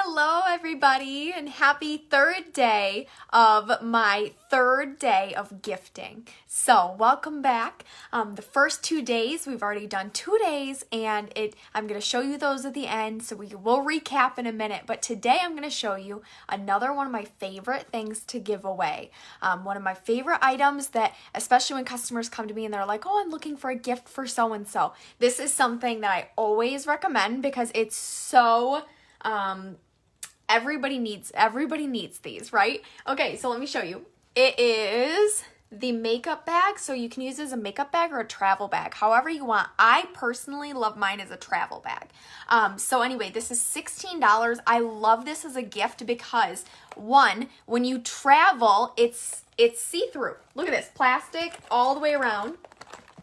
Hello everybody and happy third day of my third day of gifting. So welcome back. The first 2 days, we've already done 2 days and I'm going to show you those at the end, so we will recap in a minute. But today I'm going to show you another one of my favorite things to give away. One of my favorite items that, especially when customers come to me and they're like, oh, I'm looking for a gift for so-and-so. This is something that I always recommend because it's so... everybody needs these, right? Okay, so let me show you. It is the makeup bag, so you can use it as a makeup bag or a travel bag, however you want. I personally love mine as a travel bag. So anyway, this is $16. I love this as a gift because, one, when you travel, it's see-through. Look at this, plastic all the way around,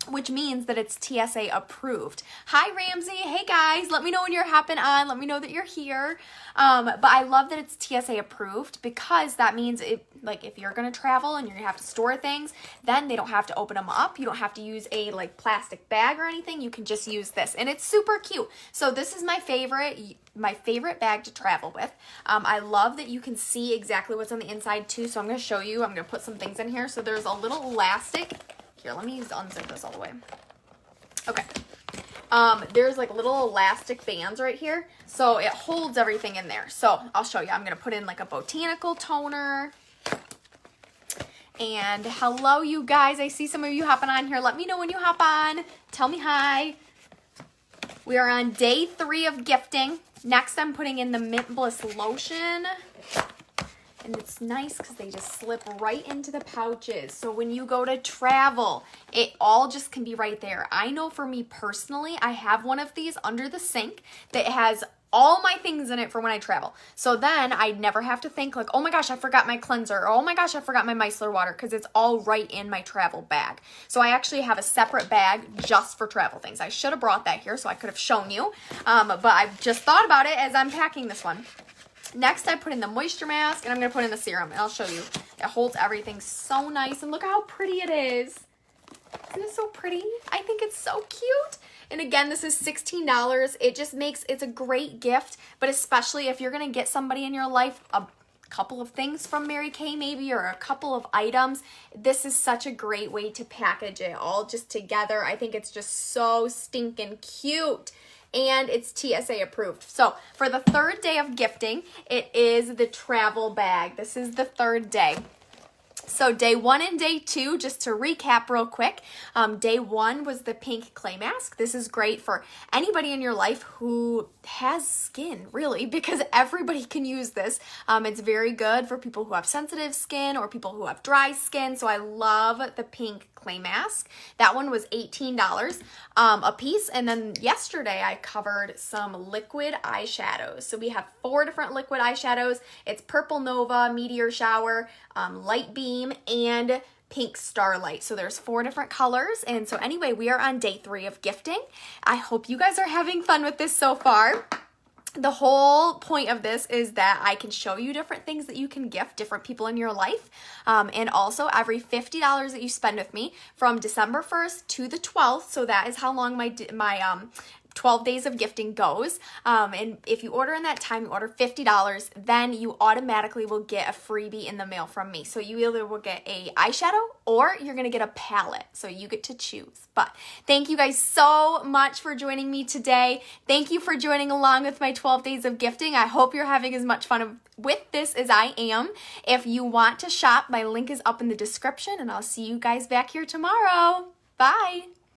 which means that it's TSA approved. Hi, Ramsey. Hey, guys. Let me know when you're hopping on. Let me know that you're here. But I love that it's TSA approved because that means if you're going to travel and you're going to have to store things, then they don't have to open them up. You don't have to use a plastic bag or anything. You can just use this, and it's super cute. So this is my favorite bag to travel with. I love that you can see exactly what's on the inside too. So I'm going to show you. I'm going to put some things in here. So there's a little elastic. Here, let me unzip this all the way. Okay. There's little elastic bands right here. So it holds everything in there. So I'll show you. I'm going to put in a botanical toner. And hello, you guys. I see some of you hopping on here. Let me know when you hop on. Tell me hi. We are on day 3 of gifting. Next, I'm putting in the Mint Bliss lotion. And it's nice because they just slip right into the pouches. So when you go to travel, it all just can be right there. I know for me personally, I have one of these under the sink that has all my things in it for when I travel. So then I never have to think oh my gosh, I forgot my cleanser. Or oh my gosh, I forgot my micellar water, because it's all right in my travel bag. So I actually have a separate bag just for travel things. I should have brought that here so I could have shown you. But I've just thought about it as I'm packing this one. Next, I put in the moisture mask, and I'm going to put in the serum, and I'll show you. It holds everything so nice, and look how pretty it is. Isn't it so pretty? I think it's so cute. And again, this is $16. It's a great gift, but especially if you're going to get somebody in your life a couple of things from Mary Kay maybe, or a couple of items, this is such a great way to package it all just together. I think it's just so stinking cute. And it's TSA approved. So for the third day of gifting, it is the travel bag. This is the third day. So day 1 and day 2, just to recap real quick, day 1 was the pink clay mask. This is great for anybody in your life who has skin, really, because everybody can use this. It's very good for people who have sensitive skin or people who have dry skin. So I love the pink clay mask. That one was $18 a piece. And then yesterday I covered some liquid eyeshadows. So we have 4 different liquid eyeshadows. It's Purple Nova, Meteor Shower, Light Beam, and Pink Starlight. So there's 4 different colors. And so anyway, we are on day 3 of gifting. I hope you guys are having fun with this so far. The whole point of this is that I can show you different things that you can gift different people in your life. And also every $50 that you spend with me from December 1st to the 12th, so that is how long my 12 days of gifting goes. And if you order in that time, you order $50, then you automatically will get a freebie in the mail from me. So you either will get a eyeshadow or you're going to get a palette. So you get to choose. But thank you guys so much for joining me today. Thank you for joining along with my 12 days of gifting. I hope you're having as much fun with this as I am. If you want to shop, my link is up in the description, and I'll see you guys back here tomorrow. Bye.